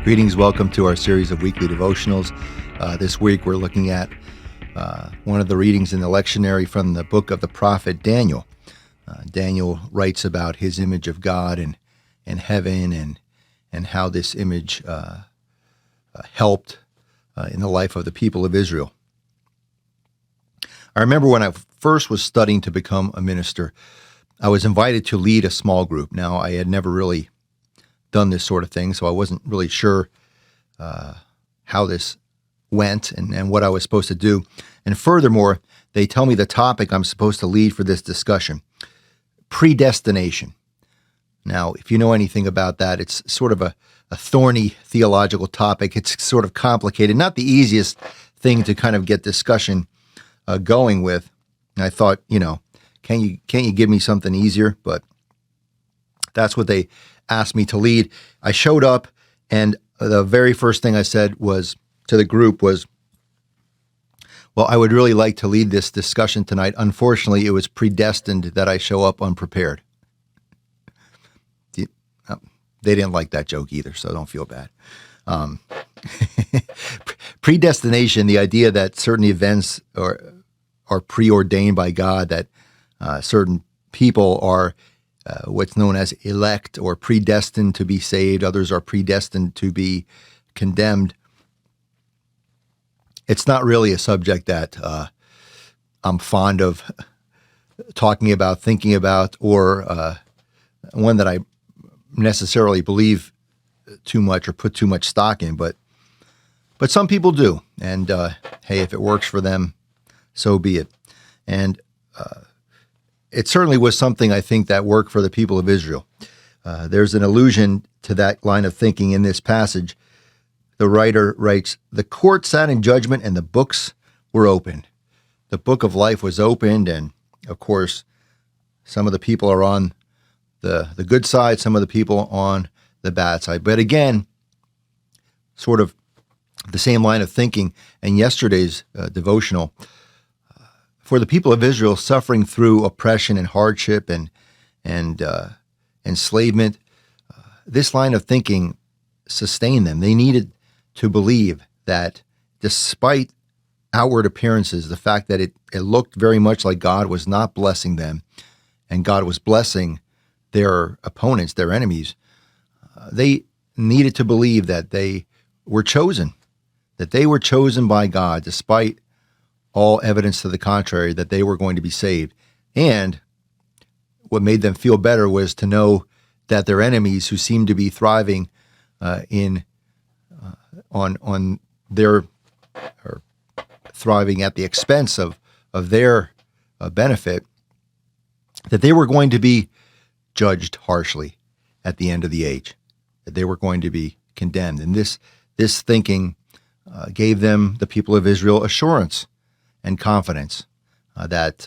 Greetings, welcome to our series of weekly devotionals. This week we're looking at one of the readings in the lectionary from the book of the prophet Daniel. Daniel writes about his image of God and heaven and how this image helped in the life of the people of Israel. I remember when I first was studying to become a minister, I was invited to lead a small group. Now, I had never really done this sort of thing, so I wasn't really sure how this went and what I was supposed to do. And furthermore, they tell me the topic I'm supposed to lead for this discussion: predestination. Now, if you know anything about that, it's sort of a thorny theological topic. It's sort of complicated, not the easiest thing to kind of get discussion going with. And I thought, can't you give me something easier? But that's what they asked me to lead. I showed up, and the very first thing I said was to the group was, well, I would really like to lead this discussion tonight. Unfortunately, it was predestined that I show up unprepared. They didn't like that joke either, so don't feel bad. Predestination, the idea that certain events are preordained by God, that certain people are what's known as elect or predestined to be saved. Others are predestined to be condemned. It's not really a subject that I'm fond of talking about, thinking about, or one that I necessarily believe too much or put too much stock in. But some people do. And hey, if it works for them, so be it. And it certainly was something, I think, that worked for the people of Israel. There's an allusion to that line of thinking in this passage. The writer writes, "The court sat in judgment and the books were opened." The book of life was opened, and of course, some of the people are on the good side, some of the people on the bad side. But again, sort of the same line of thinking in yesterday's devotional. For the people of Israel suffering through oppression and hardship and enslavement, this line of thinking sustained them. They needed to believe that despite outward appearances, the fact that it looked very much like God was not blessing them and God was blessing their opponents, their enemies, they needed to believe that they were chosen by God despite all evidence to the contrary, that they were going to be saved. And what made them feel better was to know that their enemies, who seemed to be thriving on their or thriving at the expense of their benefit, that they were going to be judged harshly at the end of the age, that they were going to be condemned. And this thinking gave them, the people of Israel, assurance and confidence that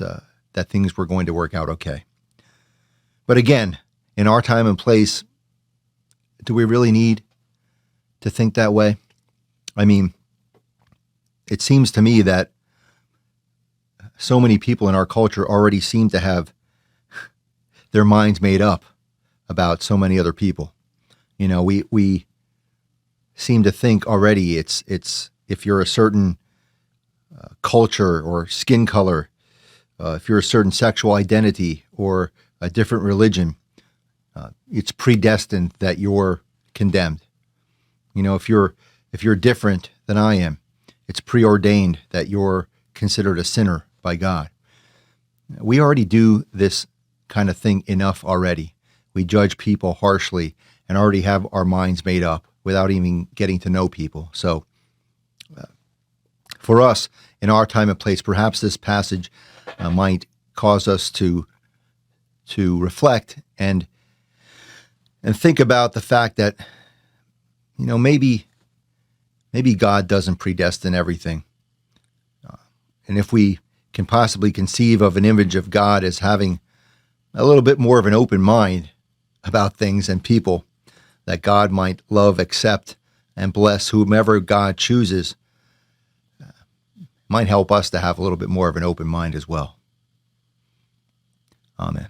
things were going to work out okay. But again, in our time and place, do we really need to think that way? I mean, it seems to me that so many people in our culture already seem to have their minds made up about so many other people. We seem to think already it's if you're a certain culture or skin color, if you're a certain sexual identity or a different religion, it's predestined that you're condemned. If you're different than I am, it's preordained that you're considered a sinner by God. We already do this kind of thing enough already. We judge people harshly and already have our minds made up without even getting to know people. So for us, in our time and place, perhaps this passage might cause us to reflect and think about the fact that, maybe God doesn't predestine everything. And if we can possibly conceive of an image of God as having a little bit more of an open mind about things and people, that God might love, accept, and bless whomever God chooses, might help us to have a little bit more of an open mind as well. Amen.